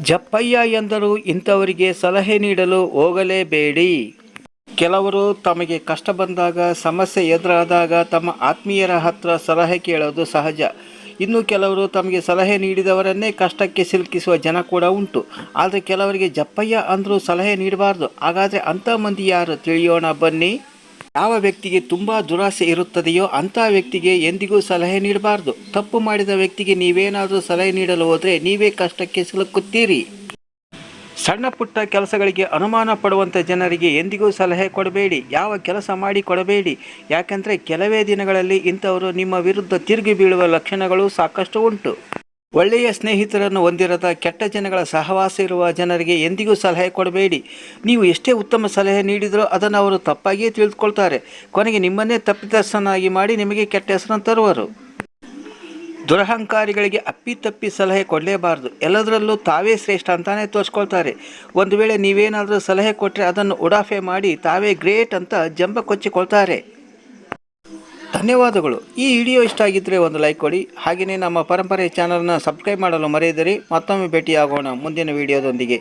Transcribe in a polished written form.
ಜಪ್ಪಯ್ಯ ಎಂದರು ಇಂಥವರಿಗೆ ಸಲಹೆ ನೀಡಲು ಹೋಗಲೇಬೇಡಿ. ಕೆಲವರು ತಮಗೆ ಕಷ್ಟ ಬಂದಾಗ, ಸಮಸ್ಯೆ ಎದುರಾದಾಗ ತಮ್ಮ ಆತ್ಮೀಯರ ಹತ್ರ ಸಲಹೆ ಕೇಳೋದು ಸಹಜ. ಇನ್ನು ಕೆಲವರು ತಮಗೆ ಸಲಹೆ ನೀಡಿದವರನ್ನೇ ಕಷ್ಟಕ್ಕೆ ಸಿಲುಕಿಸುವ ಜನ ಕೂಡ ಉಂಟು. ಆದರೆ ಕೆಲವರಿಗೆ ಜಪ್ಪಯ್ಯ ಅಂದರೂ ಸಲಹೆ ನೀಡಬಾರ್ದು. ಹಾಗಾದರೆ ಅಂಥ ಮಂದಿ ಯಾರು ತಿಳಿಯೋಣ ಬನ್ನಿ. ಯಾವ ವ್ಯಕ್ತಿಗೆ ತುಂಬ ದುರಾಸೆ ಇರುತ್ತದೆಯೋ ಅಂಥ ವ್ಯಕ್ತಿಗೆ ಎಂದಿಗೂ ಸಲಹೆ ನೀಡಬಾರ್ದು. ತಪ್ಪು ಮಾಡಿದ ವ್ಯಕ್ತಿಗೆ ನೀವೇನಾದರೂ ಸಲಹೆ ನೀಡಲು ಹೋದರೆ ನೀವೇ ಕಷ್ಟಕ್ಕೆ ಸಿಲುಕುತ್ತೀರಿ. ಸಣ್ಣ ಪುಟ್ಟ ಕೆಲಸಗಳಿಗೆ ಅನುಮಾನ ಪಡುವಂಥ ಜನರಿಗೆ ಎಂದಿಗೂ ಸಲಹೆ ಕೊಡಬೇಡಿ. ಯಾವ ಕೆಲಸ ಮಾಡಿ ಕೊಡಬೇಡಿ. ಯಾಕೆಂದರೆ ಕೆಲವೇ ದಿನಗಳಲ್ಲಿ ಇಂಥವರು ನಿಮ್ಮ ವಿರುದ್ಧ ತಿರುಗಿ ಬೀಳುವ ಲಕ್ಷಣಗಳು ಸಾಕಷ್ಟು ಉಂಟು. ಒಳ್ಳೆಯ ಸ್ನೇಹಿತರನ್ನು ಹೊಂದಿರದ ಕೆಟ್ಟ ಜನಗಳ ಸಹವಾಸ ಇರುವ ಜನರಿಗೆ ಎಂದಿಗೂ ಸಲಹೆ ಕೊಡಬೇಡಿ. ನೀವು ಎಷ್ಟೇ ಉತ್ತಮ ಸಲಹೆ ನೀಡಿದರೂ ಅದನ್ನು ಅವರು ತಪ್ಪಾಗಿಯೇ ತಿಳಿದುಕೊಳ್ತಾರೆ. ಕೊನೆಗೆ ನಿಮ್ಮನ್ನೇ ತಪ್ಪಿತಸ್ಥನಾಗಿ ಮಾಡಿ ನಿಮಗೆ ಕೆಟ್ಟ ಹೆಸರನ್ನು ತರುವರು. ದುರಹಂಕಾರಿಗಳಿಗೆ ಅಪ್ಪಿತಪ್ಪಿ ಸಲಹೆ ಕೊಡಲೇಬಾರ್ದು. ಎಲ್ಲದರಲ್ಲೂ ತಾವೇ ಶ್ರೇಷ್ಠ ಅಂತಾನೆ ತೋರಿಸ್ಕೊಳ್ತಾರೆ. ಒಂದು ವೇಳೆ ನೀವೇನಾದರೂ ಸಲಹೆ ಕೊಟ್ಟರೆ ಅದನ್ನು ಉಡಾಫೆ ಮಾಡಿ ತಾವೇ ಗ್ರೇಟ್ ಅಂತ ಜಂಬ ಕೊಚ್ಚಿಕೊಳ್ತಾರೆ. ಧನ್ಯವಾದಗಳು. ಈ ವಿಡಿಯೋ ಇಷ್ಟ ಆಗಿದ್ದರೆ ಒಂದು ಲೈಕ್ ಕೊಡಿ. ಹಾಗೆಯೇ ನಮ್ಮ ಪರಂಪರೆ ಚಾನಲ್ನ ಸಬ್ಸ್ಕ್ರೈಬ್ ಮಾಡಲು ಮರೆಯದಿರಿ. ಮತ್ತೊಮ್ಮೆ ಭೇಟಿಯಾಗೋಣ ಮುಂದಿನ ವಿಡಿಯೋದೊಂದಿಗೆ.